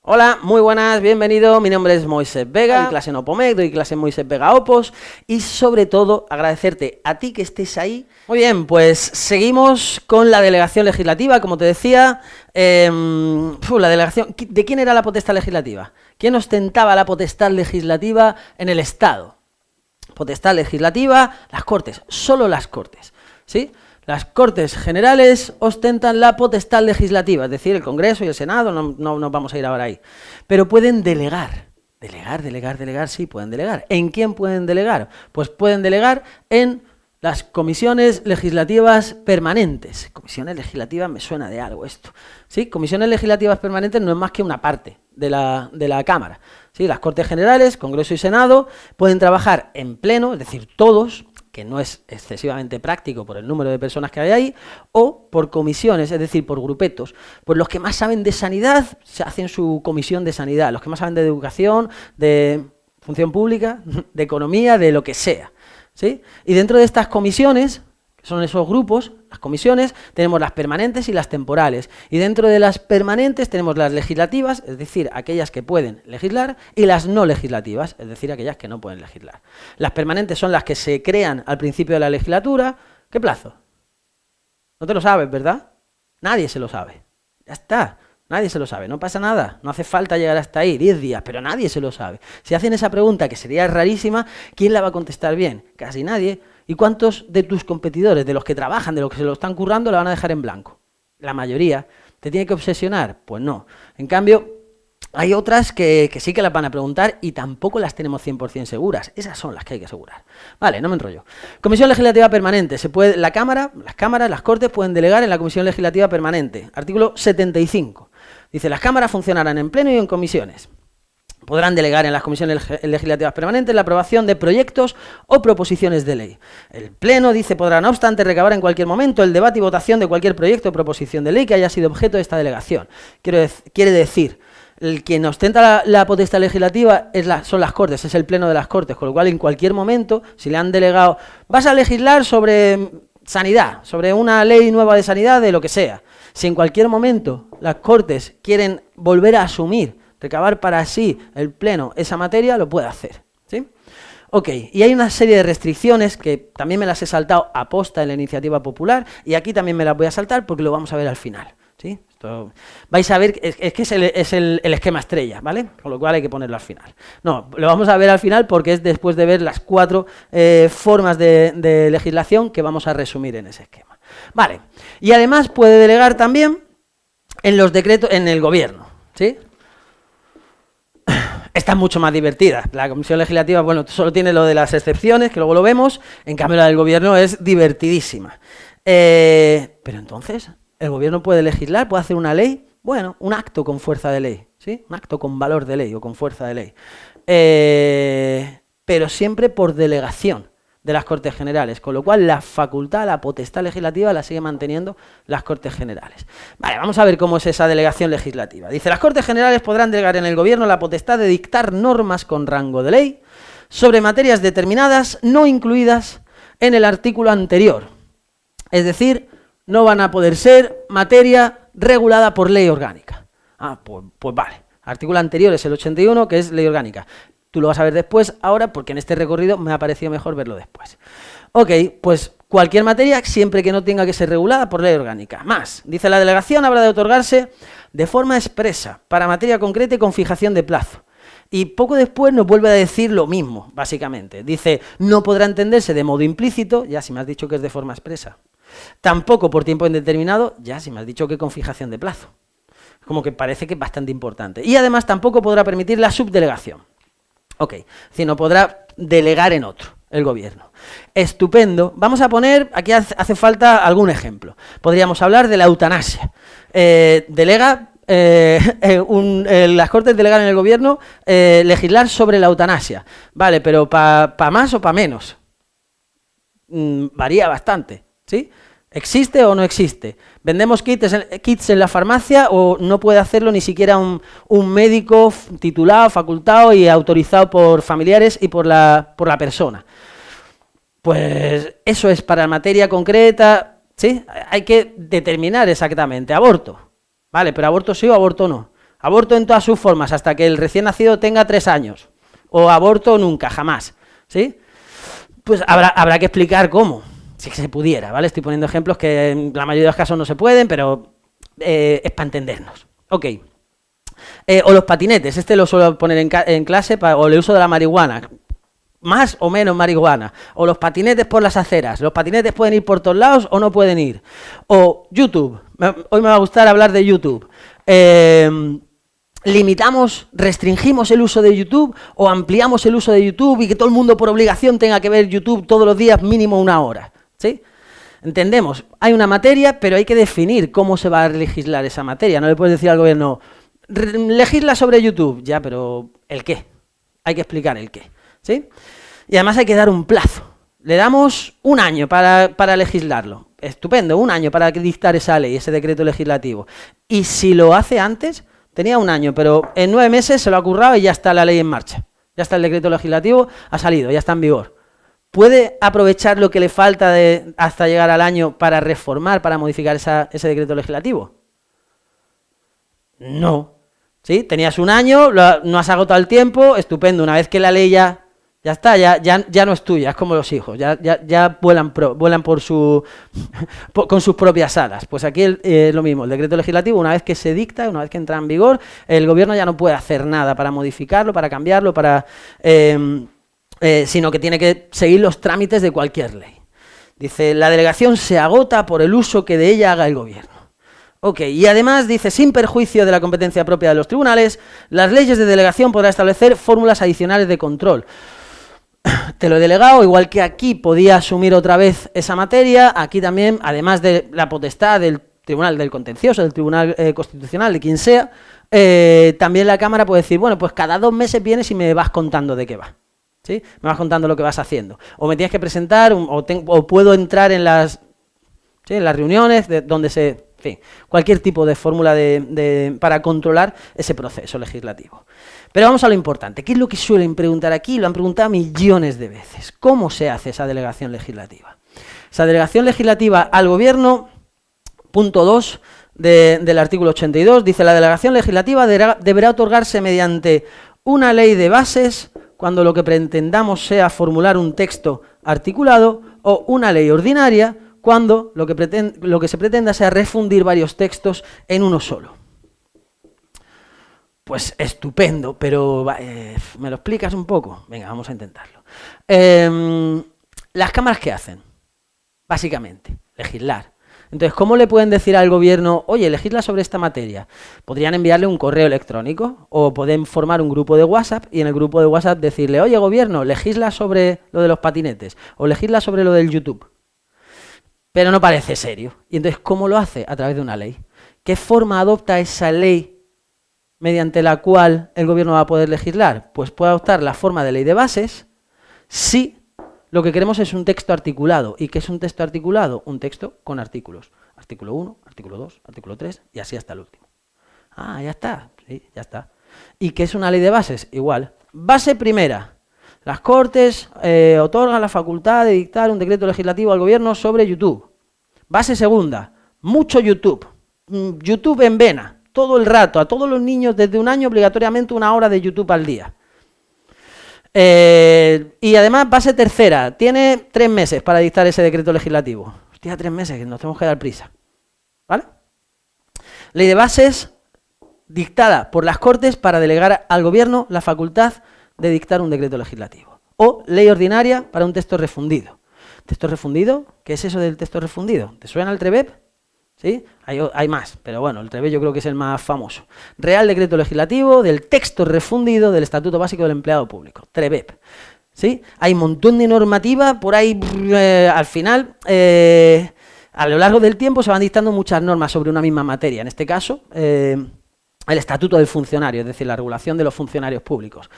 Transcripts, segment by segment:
Hola, muy buenas, bienvenido, mi nombre es Moisés Vega, doy clase en Opomec, doy clase en Moisés Vega Opos y sobre todo agradecerte a ti que estés ahí. Muy bien, pues seguimos con la delegación legislativa, como te decía, la delegación, ¿de quién era la potestad legislativa? ¿Quién ostentaba la potestad legislativa en el Estado? Potestad legislativa, las Cortes, solo las Cortes, ¿sí? Las Cortes Generales ostentan la potestad legislativa, es decir, el Congreso y el Senado, no nos vamos a ir ahora ahí. Pero pueden delegar. Delegar, sí, pueden delegar. ¿En quién pueden delegar? Pues pueden delegar en las comisiones legislativas permanentes. Comisiones legislativas, me suena de algo esto. ¿Sí? Comisiones legislativas permanentes no es más que una parte de la Cámara. ¿Sí? Las Cortes Generales, Congreso y Senado pueden trabajar en pleno, es decir, todos, que no es excesivamente práctico por el número de personas que hay ahí, o por comisiones, es decir, por grupetos. Pues los que más saben de sanidad, se hacen su comisión de sanidad, los que más saben de educación, de función pública, de economía, de lo que sea, ¿sí? Y dentro de estas comisiones, que son esos grupos, las comisiones, tenemos las permanentes y las temporales. Y dentro de las permanentes tenemos las legislativas, es decir, aquellas que pueden legislar, y las no legislativas, es decir, aquellas que no pueden legislar. Las permanentes son las que se crean al principio de la legislatura. ¿Qué plazo? No te lo sabes, ¿verdad? Nadie se lo sabe. Ya está. Nadie se lo sabe, no pasa nada, no hace falta llegar hasta ahí, 10 días, pero nadie se lo sabe. Si hacen esa pregunta, que sería rarísima, ¿quién la va a contestar bien? Casi nadie. ¿Y cuántos de tus competidores, de los que trabajan, de los que se lo están currando, la van a dejar en blanco? La mayoría. ¿Te tiene que obsesionar? Pues no. En cambio, hay otras que sí que las van a preguntar y tampoco las tenemos 100% seguras. Esas son las que hay que asegurar. Vale, no me enrollo. Comisión Legislativa Permanente. Las cámaras, las Cortes pueden delegar en la Comisión Legislativa Permanente. Artículo 75. Dice, las cámaras funcionarán en pleno y en comisiones. Podrán delegar en las comisiones legislativas permanentes la aprobación de proyectos o proposiciones de ley. El Pleno, dice, podrá no obstante recabar en cualquier momento el debate y votación de cualquier proyecto o proposición de ley que haya sido objeto de esta delegación. Quiere decir, quien ostenta la potestad legislativa son las Cortes, es el Pleno de las Cortes, con lo cual en cualquier momento, si le han delegado, vas a legislar sobre sanidad, sobre una ley nueva de sanidad, de lo que sea. Si en cualquier momento las Cortes quieren volver a asumir, recabar para sí el Pleno esa materia, lo puede hacer, ¿sí? Ok, y hay una serie de restricciones que también me las he saltado aposta en la iniciativa popular y aquí también me las voy a saltar porque lo vamos a ver al final, ¿sí? Esto, vais a ver, es que es el esquema estrella, ¿vale? Con lo cual hay que ponerlo al final. No, lo vamos a ver al final porque es después de ver las 4 formas de legislación que vamos a resumir en ese esquema. Vale, y además puede delegar también en los decretos, en el gobierno, ¿sí? Esta es mucho más divertida. La Comisión Legislativa, bueno, solo tiene lo de las excepciones, que luego lo vemos, en cambio la del gobierno es divertidísima. Pero entonces, ¿el gobierno puede legislar? ¿Puede hacer una ley? Bueno, un acto con fuerza de ley, ¿sí? Un acto con valor de ley o con fuerza de ley. Pero siempre por delegación de las Cortes Generales, con lo cual la facultad, la potestad legislativa la sigue manteniendo las Cortes Generales. Vale, vamos a ver cómo es esa delegación legislativa. Dice, las Cortes Generales podrán delegar en el Gobierno la potestad de dictar normas con rango de ley sobre materias determinadas no incluidas en el artículo anterior. Es decir, no van a poder ser materia regulada por ley orgánica. Ah, pues vale. Artículo anterior es el 81, que es ley orgánica. Tú lo vas a ver después, ahora, porque en este recorrido me ha parecido mejor verlo después. Ok, pues cualquier materia, siempre que no tenga que ser regulada por ley orgánica. Más, dice, la delegación habrá de otorgarse de forma expresa, para materia concreta y con fijación de plazo. Y poco después nos vuelve a decir lo mismo, básicamente. Dice, no podrá entenderse de modo implícito, ya si me has dicho que es de forma expresa. Tampoco por tiempo indeterminado, ya si me has dicho que con fijación de plazo. Como que parece que es bastante importante. Y además tampoco podrá permitir la subdelegación. Ok, es decir, no podrá delegar en otro, el gobierno. Estupendo. Vamos a poner, aquí hace falta algún ejemplo. Podríamos hablar de la eutanasia. Las Cortes delegan en el gobierno legislar sobre la eutanasia. Vale, pero ¿para más o para menos? Varía bastante, ¿sí? ¿Existe o no existe? ¿Vendemos kits en la farmacia o no puede hacerlo ni siquiera un médico titulado, facultado y autorizado por familiares y por la persona? Pues eso es para materia concreta, ¿sí? Hay que determinar exactamente, aborto, vale, pero aborto sí o aborto no. Aborto en todas sus formas, hasta que el recién nacido tenga 3 años, o aborto nunca, jamás, ¿sí? Pues habrá que explicar cómo, si se pudiera, ¿vale? Estoy poniendo ejemplos que en la mayoría de los casos no se pueden, pero es para entendernos. Ok. O los patinetes, este lo suelo poner en clase, o el uso de la marihuana. Más o menos marihuana, o los patinetes por las aceras, los patinetes pueden ir por todos lados o no pueden ir, o YouTube, hoy me va a gustar hablar de YouTube, limitamos, restringimos el uso de YouTube o ampliamos el uso de YouTube y que todo el mundo por obligación tenga que ver YouTube todos los días mínimo 1 hora, ¿sí? Entendemos, hay una materia, pero hay que definir cómo se va a legislar esa materia, no le puedes decir al gobierno, legisla sobre YouTube, ya, pero ¿el qué? Hay que explicar el qué. ¿Sí? Y además hay que dar un plazo. Le damos 1 año para legislarlo. Estupendo, 1 año para dictar esa ley, ese decreto legislativo. Y si lo hace antes, tenía 1 año, pero en 9 meses se lo ha currado y ya está la ley en marcha. Ya está el decreto legislativo, ha salido, ya está en vigor. ¿Puede aprovechar lo que le falta hasta llegar al año para reformar, para modificar ese decreto legislativo? No. ¿Sí? Tenías 1 año, no has agotado el tiempo, estupendo. Una vez que la ley ya está, ya no es tuya, es como los hijos, ya vuelan con sus propias alas. Pues aquí es lo mismo, el decreto legislativo, una vez que se dicta, una vez que entra en vigor, el gobierno ya no puede hacer nada para modificarlo, para cambiarlo, sino que tiene que seguir los trámites de cualquier ley. Dice, la delegación se agota por el uso que de ella haga el gobierno. Ok, y además dice, sin perjuicio de la competencia propia de los tribunales, las leyes de delegación podrán establecer fórmulas adicionales de control. Te lo he delegado, igual que aquí podía asumir otra vez esa materia, aquí también, además de la potestad del Tribunal del Contencioso, del Tribunal Constitucional, de quien sea, también la Cámara puede decir, bueno, pues cada 2 meses vienes y me vas contando de qué va, ¿sí? Me vas contando lo que vas haciendo. O me tienes que presentar, o puedo entrar en las reuniones donde se... En fin, cualquier tipo de fórmula para controlar ese proceso legislativo. Pero vamos a lo importante. ¿Qué es lo que suelen preguntar aquí? Lo han preguntado millones de veces. ¿Cómo se hace esa delegación legislativa? Esa delegación legislativa al gobierno, punto 2 del artículo 82, dice, la delegación legislativa deberá otorgarse mediante una ley de bases cuando lo que pretendamos sea formular un texto articulado o una ley ordinaria cuando lo que se pretenda sea refundir varios textos en uno solo. Pues estupendo, pero ¿me lo explicas un poco? Venga, vamos a intentarlo. ¿Las cámaras qué hacen? Básicamente, legislar. Entonces, ¿cómo le pueden decir al gobierno, oye, legisla sobre esta materia? Podrían enviarle un correo electrónico o pueden formar un grupo de WhatsApp y en el grupo de WhatsApp decirle, oye, gobierno, legisla sobre lo de los patinetes o legisla sobre lo del YouTube. Pero no parece serio. Y entonces, ¿cómo lo hace? A través de una ley. ¿Qué forma adopta esa ley mediante la cual el gobierno va a poder legislar? Pues puede adoptar la forma de ley de bases si lo que queremos es un texto articulado. ¿Y qué es un texto articulado? Un texto con artículos. Artículo 1, artículo 2, artículo 3 y así hasta el último. Ah, ya está. Sí, ya está. ¿Y qué es una ley de bases? Igual. Base primera. Las Cortes otorgan la facultad de dictar un decreto legislativo al gobierno sobre YouTube. Base segunda, mucho YouTube. YouTube en vena, todo el rato, a todos los niños desde 1 año obligatoriamente 1 hora de YouTube al día. Y además, base tercera, tiene 3 meses para dictar ese decreto legislativo. Hostia, 3 meses, que nos tenemos que dar prisa. ¿Vale? Ley de bases dictada por las Cortes para delegar al gobierno la facultad de dictar un decreto legislativo. O ley ordinaria para un texto refundido. ¿Texto refundido? ¿Qué es eso del texto refundido? ¿Te suena el TREVEP? ¿Sí? Hay más, pero bueno, el TREVEP yo creo que es el más famoso. Real Decreto Legislativo del texto refundido del Estatuto Básico del Empleado Público. TREVEP. ¿Sí? Hay un montón de normativa por ahí, al final, a lo largo del tiempo se van dictando muchas normas sobre una misma materia. En este caso, el Estatuto del Funcionario, es decir, la regulación de los funcionarios públicos.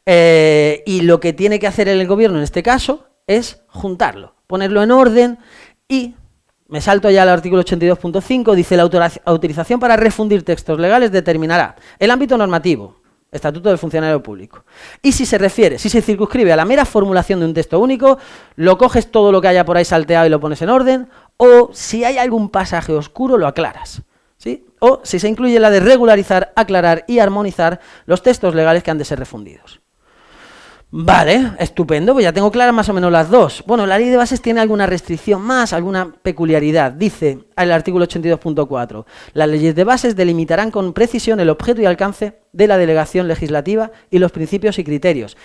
Y lo que tiene que hacer el gobierno en este caso es juntarlo, ponerlo en orden y, me salto ya al artículo 82.5, dice la autorización para refundir textos legales determinará el ámbito normativo, Estatuto del Funcionario Público. Y si se refiere, si se circunscribe a la mera formulación de un texto único, lo coges todo lo que haya por ahí salteado y lo pones en orden, o si hay algún pasaje oscuro, lo aclaras, ¿sí? O si se incluye la de regularizar, aclarar y armonizar los textos legales que han de ser refundidos. Vale, estupendo, pues ya tengo claras más o menos las dos. Bueno, la ley de bases tiene alguna restricción más, alguna peculiaridad. Dice el artículo 82.4, las leyes de bases delimitarán con precisión el objeto y alcance de la delegación legislativa y los principios y criterios.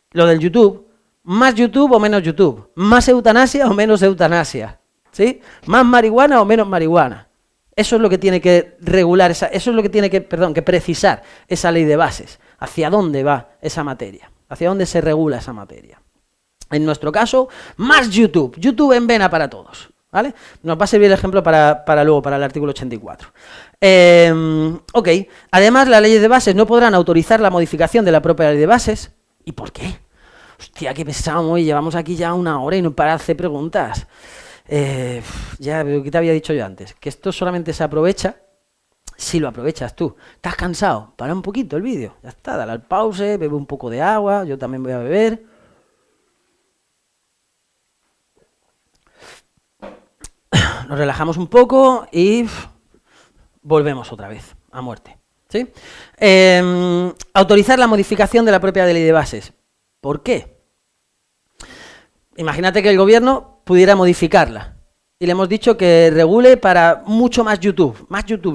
Lo del YouTube, más YouTube o menos YouTube, más eutanasia o menos eutanasia, ¿sí? Más marihuana o menos marihuana. Eso es lo que tiene que regular, eso es lo que tiene que precisar esa ley de bases, hacia dónde va esa materia. Hacia dónde se regula esa materia. En nuestro caso, más YouTube. YouTube en vena para todos, ¿vale? Nos va a servir el ejemplo para luego, para el artículo 84. Ok. Además, las leyes de bases no podrán autorizar la modificación de la propia ley de bases. ¿Y por qué? Hostia, qué pesado, llevamos aquí ya 1 hora y no para hacer preguntas. Ya, pero ¿qué te había dicho yo antes? Que esto solamente se aprovecha si lo aprovechas tú. ¿Estás cansado? Para un poquito el vídeo. Ya está, dale al pause, bebe un poco de agua, yo también voy a beber. Nos relajamos un poco y volvemos otra vez a muerte, ¿sí? Autorizar la modificación de la propia ley de bases. ¿Por qué? Imagínate que el gobierno pudiera modificarla. Y le hemos dicho que regule para mucho más YouTube,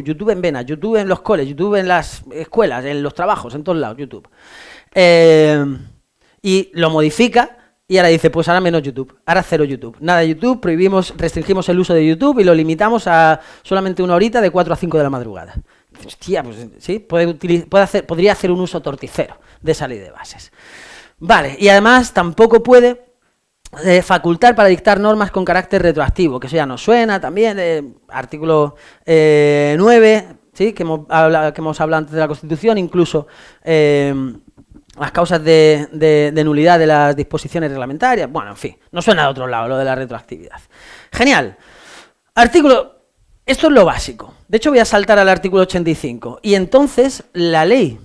YouTube en vena, YouTube en los coles, YouTube en las escuelas, en los trabajos, en todos lados, YouTube. Y lo modifica y ahora dice, pues ahora menos YouTube, ahora 0 YouTube. Nada de YouTube, restringimos el uso de YouTube y lo limitamos a solamente 1 horita de 4 a 5 de la madrugada. Hostia, pues sí, podría hacer un uso torticero de esa ley de bases. Vale, y además tampoco puede facultar para dictar normas con carácter retroactivo, que eso ya nos suena también, artículo 9, ¿sí? que hemos hablado antes de la Constitución, incluso las causas de nulidad de las disposiciones reglamentarias, bueno, en fin, nos suena de otro lado lo de la retroactividad. Genial. Esto es lo básico, de hecho voy a saltar al artículo 85, y entonces la ley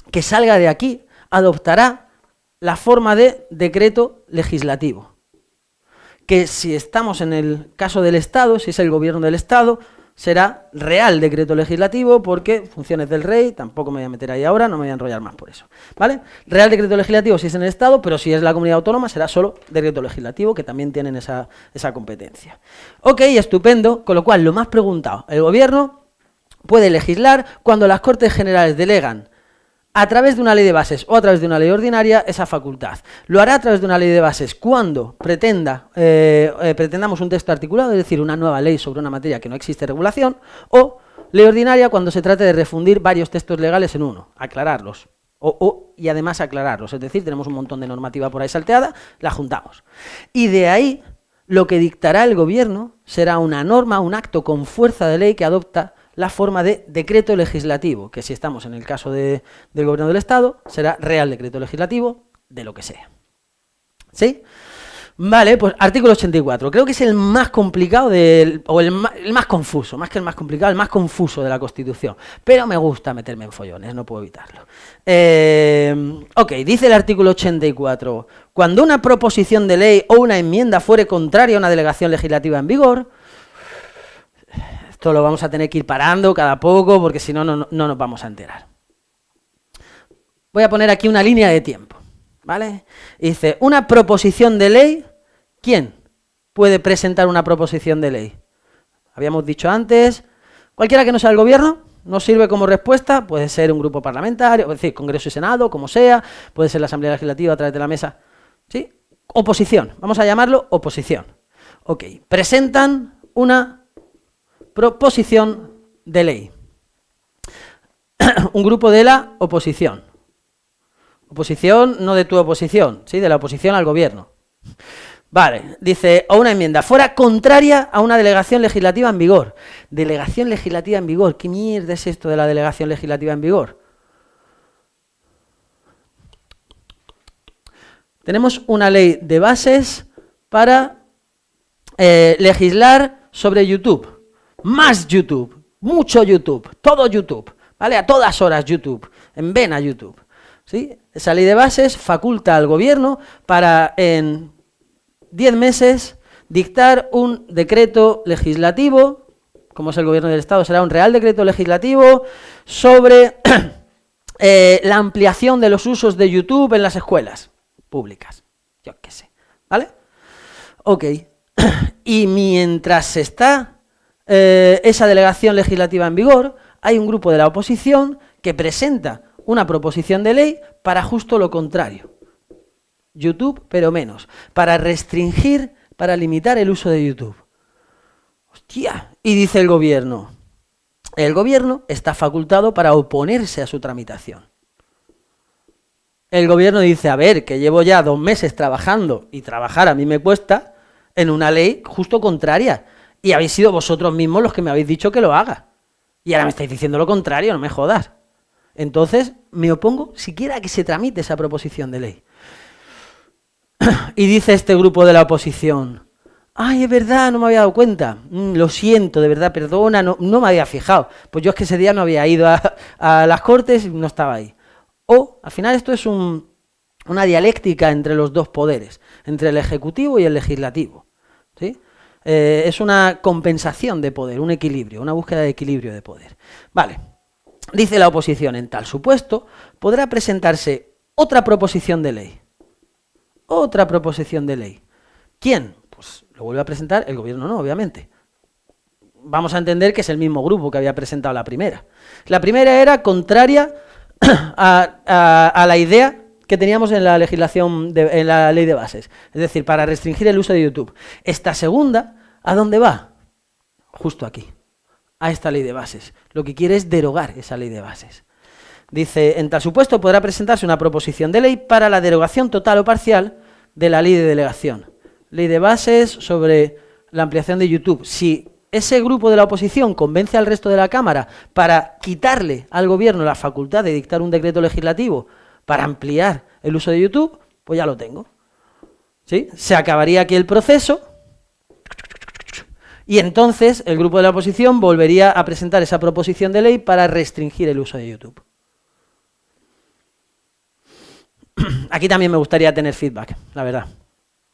que salga de aquí adoptará la forma de decreto legislativo, que si estamos en el caso del Estado, si es el gobierno del Estado, será real decreto legislativo, porque funciones del rey, tampoco me voy a meter ahí ahora, no me voy a enrollar más por eso, ¿vale? Real decreto legislativo si es en el Estado, pero si es la comunidad autónoma será solo decreto legislativo, que también tienen esa competencia. Ok, estupendo, con lo cual lo más preguntado, el gobierno puede legislar cuando las Cortes Generales delegan a través de una ley de bases o a través de una ley ordinaria esa facultad. Lo hará a través de una ley de bases cuando pretendamos un texto articulado, es decir, una nueva ley sobre una materia que no existe regulación, o ley ordinaria cuando se trate de refundir varios textos legales en uno, aclararlos, y además aclararlos, es decir, tenemos un montón de normativa por ahí salteada, la juntamos. Y de ahí lo que dictará el gobierno será una norma, un acto con fuerza de ley que adopta la forma de decreto legislativo, que si estamos en el caso del gobierno del Estado, será real decreto legislativo de lo que sea. ¿Sí? Vale, pues artículo 84. Creo que es el más complicado, el más confuso, más que el más complicado, el más confuso de la Constitución. Pero me gusta meterme en follones, no puedo evitarlo. Ok, dice el artículo 84. Cuando una proposición de ley o una enmienda fuere contraria a una delegación legislativa en vigor, esto lo vamos a tener que ir parando cada poco porque si no, no nos vamos a enterar. Voy a poner aquí una línea de tiempo, ¿vale? Dice, una proposición de ley, ¿quién puede presentar una proposición de ley? Habíamos dicho antes, cualquiera que no sea el gobierno, nos sirve como respuesta, puede ser un grupo parlamentario, es decir, Congreso y Senado, como sea, puede ser la Asamblea Legislativa a través de la mesa, ¿sí? Oposición, vamos a llamarlo oposición. Ok, presentan una proposición de ley. Un grupo de la oposición. Oposición no de tu oposición, ¿sí? De la oposición al gobierno. Vale, dice, o una enmienda fuera contraria a una delegación legislativa en vigor. Delegación legislativa en vigor. ¿Qué mierda es esto de la delegación legislativa en vigor? Tenemos una ley de bases para legislar sobre YouTube. Más YouTube, mucho YouTube, todo YouTube, ¿vale? A todas horas YouTube. ven a YouTube. ¿Sí? Esa ley de bases faculta al gobierno para en 10 meses dictar un decreto legislativo, como es el gobierno del Estado, será un real decreto legislativo sobre la ampliación de los usos de YouTube en las escuelas públicas. Yo qué sé, ¿vale? Ok. Y mientras está esa delegación legislativa en vigor, hay un grupo de la oposición que presenta una proposición de ley para justo lo contrario. YouTube, pero menos. Para restringir, para limitar el uso de YouTube. ¡Hostia! Y dice el gobierno está facultado para oponerse a su tramitación. El gobierno dice, a ver, que llevo ya 2 meses trabajando, y trabajar a mí me cuesta, en una ley justo contraria. Y habéis sido vosotros mismos los que me habéis dicho que lo haga. Y ahora me estáis diciendo lo contrario, no me jodas. Entonces, me opongo siquiera a que se tramite esa proposición de ley. Y dice este grupo de la oposición, ay, es verdad, no me había dado cuenta, lo siento, de verdad, perdona, no me había fijado. Pues yo es que ese día no había ido a las Cortes y no estaba ahí. O, al final, esto es una dialéctica entre los dos poderes, entre el Ejecutivo y el Legislativo. ¿Sí? Es una compensación de poder, un equilibrio, una búsqueda de equilibrio de poder. Vale, dice la oposición, en tal supuesto, podrá presentarse otra proposición de ley. Otra proposición de ley. ¿Quién? Pues lo vuelve a presentar el gobierno, no, obviamente. Vamos a entender que es el mismo grupo que había presentado la primera. La primera era contraria a la idea que teníamos en la legislación, en la ley de bases. Es decir, para restringir el uso de YouTube. Esta segunda, ¿a dónde va? Justo aquí, a esta ley de bases. Lo que quiere es derogar esa ley de bases. Dice, en tal supuesto podrá presentarse una proposición de ley para la derogación total o parcial de la ley de delegación. Ley de bases sobre la ampliación de YouTube. Si ese grupo de la oposición convence al resto de la Cámara para quitarle al gobierno la facultad de dictar un decreto legislativo para ampliar el uso de YouTube, pues ya lo tengo. ¿Sí? Se acabaría aquí el proceso y entonces el grupo de la oposición volvería a presentar esa proposición de ley para restringir el uso de YouTube. Aquí también me gustaría tener feedback, la verdad.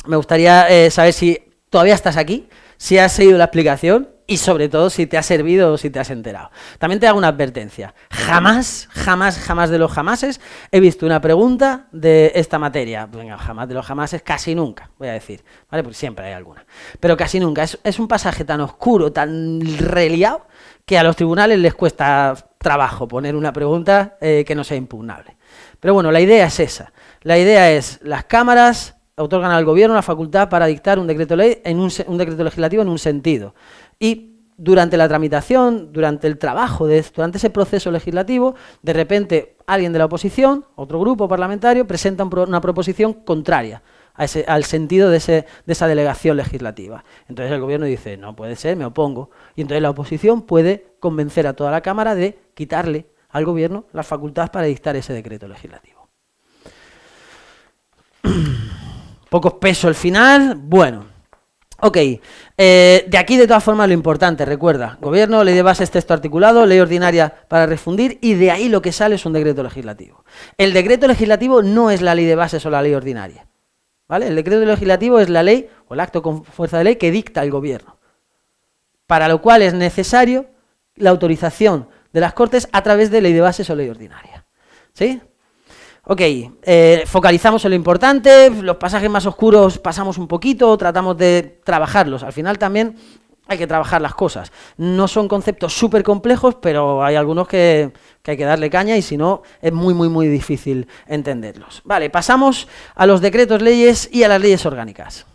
Me gustaría saber si todavía estás aquí, si has seguido la explicación y sobre todo si te ha servido o si te has enterado. También te hago una advertencia. Jamás, jamás, jamás de los jamases he visto una pregunta de esta materia. Venga, jamás de los jamases, casi nunca, voy a decir, ¿vale? Porque siempre hay alguna. Pero casi nunca. Es un pasaje tan oscuro, tan reliado, que a los tribunales les cuesta trabajo poner una pregunta que no sea impugnable. Pero bueno, la idea es esa. La idea es, las cámaras otorgan al gobierno la facultad para dictar un decreto ley un decreto legislativo en un sentido. Y durante la tramitación, durante el trabajo, durante ese proceso legislativo, de repente alguien de la oposición, otro grupo parlamentario, presenta una proposición contraria al sentido de esa delegación legislativa. Entonces el gobierno dice, no puede ser, me opongo. Y entonces la oposición puede convencer a toda la Cámara de quitarle al gobierno la facultad para dictar ese decreto legislativo. Poco espeso el final, bueno. Ok, de aquí de todas formas lo importante, recuerda, gobierno, ley de bases, texto articulado, ley ordinaria para refundir y de ahí lo que sale es un decreto legislativo. El decreto legislativo no es la ley de bases o la ley ordinaria, ¿vale? El decreto legislativo es la ley o el acto con fuerza de ley que dicta el gobierno, para lo cual es necesario la autorización de las Cortes a través de ley de bases o ley ordinaria, ¿sí? Ok, focalizamos en lo importante, los pasajes más oscuros pasamos un poquito, tratamos de trabajarlos. Al final también hay que trabajar las cosas. No son conceptos súper complejos, pero hay algunos que hay que darle caña y si no es muy difícil entenderlos. Vale, pasamos a los decretos leyes y a las leyes orgánicas.